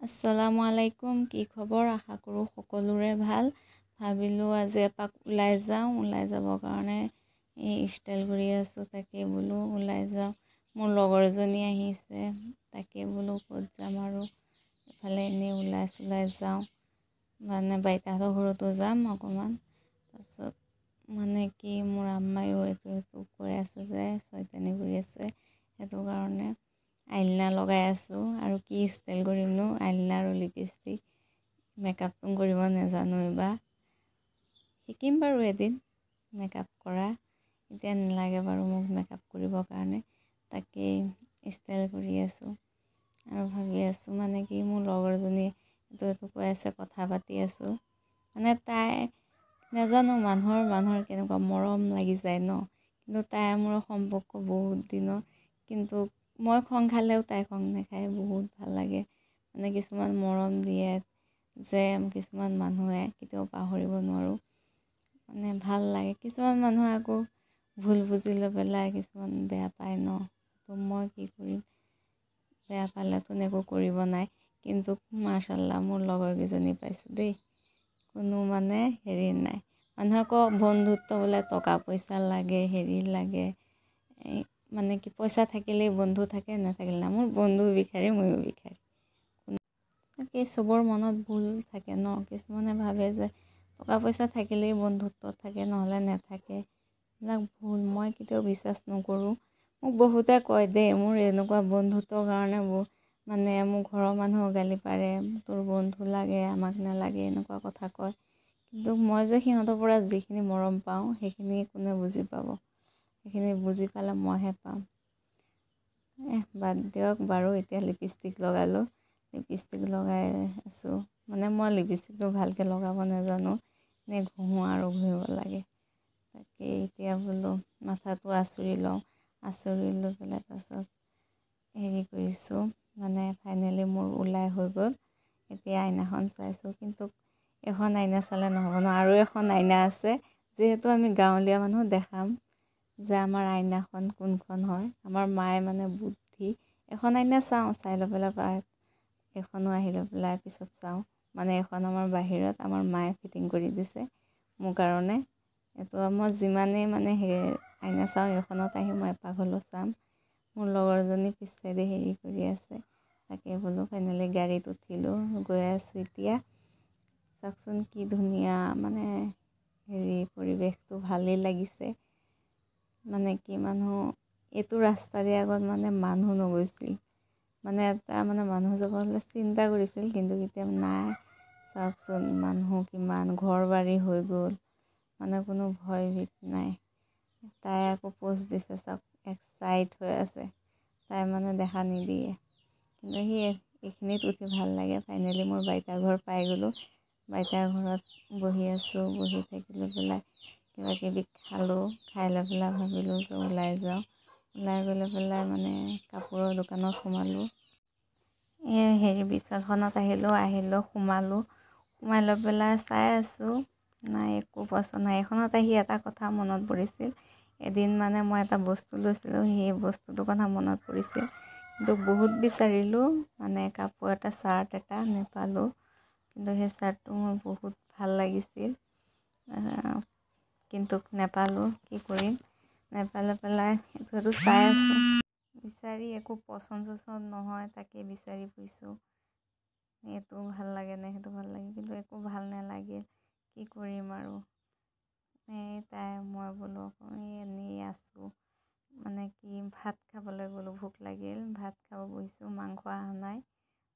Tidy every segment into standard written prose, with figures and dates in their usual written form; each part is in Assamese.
আসসালামু আলাইকুম। কি খবৰ? আশা কৰোঁ সকলোৰে ভাল। ভাবিলোঁ আজি এপাক ওলাই যাওঁ। ওলাই যাবৰ কাৰণে এই ষ্টাইল কৰি আছোঁ। তাকে বোলো ওলাই যাওঁ। মোৰ লগৰজনী আহিছে। তাকে বোলো ক'ত যাম আৰু এফালে এনেই ওলাই যাওঁ। মানে বাইতাহঁতৰ ঘৰতো যাম অকণমান। তাৰপিছত মানে কি মোৰ আম্মায়ো এইটো কৈ আছে যে চৈতানি কৰি আছে, সেইটো কাৰণে আইলিনা লগাই আছোঁ। আৰু কি ষ্টাইল কৰিমনো, আইলিনা আৰু লিপষ্টিক। মেকআপটো কৰিব নাজানো, এইবাৰ শিকিম বাৰু এদিন মেকআপ কৰা। এতিয়া নালাগে বাৰু মোক মেকআপ কৰিবৰ কাৰণে। তাকেই ষ্টাইল কৰি আছোঁ আৰু ভাবি আছোঁ মানে কি মোৰ লগৰজনী এইটো কৈ আছে, কথা পাতি আছোঁ। মানে তাই নাজানো মানুহৰ কেনেকুৱা মৰম লাগি যায় ন। কিন্তু তাই মোৰ সম্পৰ্ক বহুত দিনৰ। কিন্তু মই খং খালেও তাই খং নাখায়, বহুত ভাল লাগে। মানে কিছুমান মৰম দিয়ে যে কিছুমান মানুহে কেতিয়াও পাহৰিব নোৱাৰোঁ। মানে ভাল লাগে। কিছুমান মানুহে আকৌ ভুল বুজি লৈ পেলাই কিছুমান বেয়া পায় ন। তো মই কি কৰিম, বেয়া পালেতো একো কৰিব নাই। কিন্তু মাৰ্চাল্লাহ মোৰ লগৰকেইজনী পাইছোঁ দেই, কোনো মানে হেৰি নাই। মানুহে কয় বন্ধুত্ব বোলে টকা পইচা লাগে, হেৰি লাগে, মানে কি পইচা থাকিলেই বন্ধু থাকে, নাথাকিলে নাই। মোৰ বন্ধু ভিখাৰী, ময়ো ভিখাৰী। তাকে চবৰ মনত ভুল থাকে ন। কিছুমানে ভাবে যে টকা পইচা থাকিলেই বন্ধুত্ব থাকে, নহ'লে নাথাকে। এইবিলাক ভুল, মই কেতিয়াও বিশ্বাস নকৰোঁ। মোক বহুতে কয় দেই, মোৰ এনেকুৱা বন্ধুত্বৰ কাৰণে মানে মোৰ ঘৰৰ মানুহক গালি পাৰে, তোৰ বন্ধু লাগে আমাক নালাগে, এনেকুৱা কথা কয়। কিন্তু মই যে সিহঁতৰ পৰা যিখিনি মৰম পাওঁ সেইখিনি কোনে বুজি পাব? সেইখিনি বুজি পালে মইহে পাম। বাদ দিয়ক বাৰু। এতিয়া লিপষ্টিক লগালোঁ, লিপষ্টিক লগাই আছোঁ। মানে মই লিপষ্টিকটো ভালকৈ লগাব নাজানো, এনেই ঘঁহোঁ আৰু ঘঁহিব লাগে। তাকে এতিয়া বোলো মাথাটো আঁচুৰি লওঁ। আঁচুৰি লৈ পেলাই তাৰপিছত হেৰি কৰিছোঁ, মানে ফাইনেলি মোৰ ওলাই হৈ গ'ল। এতিয়া আইনাখন চাইছোঁ, কিন্তু এখন আইনা চালে নহ'ব ন, আৰু এখন আইনা আছে। যিহেতু আমি গাঁৱলীয়া মানুহ, দেখাম যে আমাৰ আইনাখন কোনখন হয়। আমাৰ মায়ে মানে বুদ্ধি, এখন আইনা চাওঁ, চাই লৈ পেলাই এখনো আহি লৈ পেলাই পিছত চাওঁ। মানে এখন আমাৰ বাহিৰত আমাৰ মায়ে ফিটিং কৰি দিছে মোৰ কাৰণে। এইটো মই যিমানেই মানে আইনা চাওঁ, এইখনত আহি মই এপাক হ'লেও চাম। মোৰ লগৰজনী পিছেদি হেৰি কৰি আছে। তাকে বোলো ফাইনেলি গাড়ীত উঠিলোঁ, গৈ আছোঁ এতিয়া। চাওকচোন কি ধুনীয়া, মানে পৰিৱেশটো ভালেই লাগিছে। মানে কি এইটো ৰাস্তা দি আগত মানে মানুহ নগৈছিল। মানে এটা মানে মানুহ যাব হ'লে চিন্তা কৰিছিল, কিন্তু এতিয়া নাই। চাওকচোন মানুহ কিমান, ঘৰ বাৰী হৈ গ'ল, মানে কোনো ভয় ভীত নাই। তাই আকৌ পোষ্ট দিছে, চাওক এক্সাইট হৈ আছে। তাই মানে দেখা নিদিয়ে, কিন্তু এইখিনিত উঠি ভাল লাগে। ফাইনেলি মোৰ বাইতাৰ ঘৰ পাই গ'লোঁ। বাইতাৰ ঘৰত বহি আছোঁ, বহি থাকি লৈ পেলাই কিবা কিবি খালোঁ। খাই লৈ পেলাই ভাবিলোঁ যে ওলাই যাওঁ। ওলাই গৈ লৈ পেলাই মানে কাপোৰৰ দোকানত সোমালোঁ। বিশালখনত আহিলোঁ, সোমালোঁ। সোমাই লৈ পেলাই চাই আছোঁ, নাই একো পচন্দ নাই। এইখনত আহি এটা কথা মনত পৰিছিল, এদিন মানে মই এটা বস্তু লৈছিলোঁ, সেই বস্তুটোৰ কথা মনত পৰিছিল। কিন্তু বহুত বিচাৰিলোঁ, মানে কাপোৰ এটা, চাৰ্ট এটা নেপালোঁ। কিন্তু সেই চাৰ্টটো মোৰ বহুত ভাল লাগিছিল, কিন্তু নেপালোঁ। কি কৰিম, নেপালে পেলাই এইটো চাই আছোঁ। বিচাৰি একো পচন্দ নহয়, তাকে বিচাৰি ফুৰিছোঁ। এইটো ভাল লাগে নে সেইটো ভাল লাগে, কিন্তু একো ভাল নালাগে। কি কৰিম আৰু মই বোলো এনেই আছোঁ। মানে কি ভাত খাবলৈ গ'লোঁ, ভোক লাগিল, ভাত খাব বহিছোঁ, মাংস অহা নাই।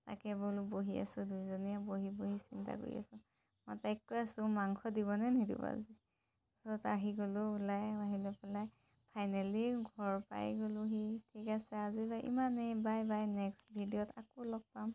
তাকে বোলো বহি আছোঁ, দুইজনীয়ে বহি চিন্তা কৰি আছোঁ। মই তাইক কৈ আছোঁ মাংস দিবনে নিদিব আজি। তাৰপিছত আহি গ'লোঁ ওলাই, আহি লৈ পেলাই ফাইনেলি ঘৰ পাই গ'লোহি। ঠিক আছে, আজিলৈ ইমানেই। Bye bye. নেক্সট ভিডিঅ'ত আকৌ লগ পাম।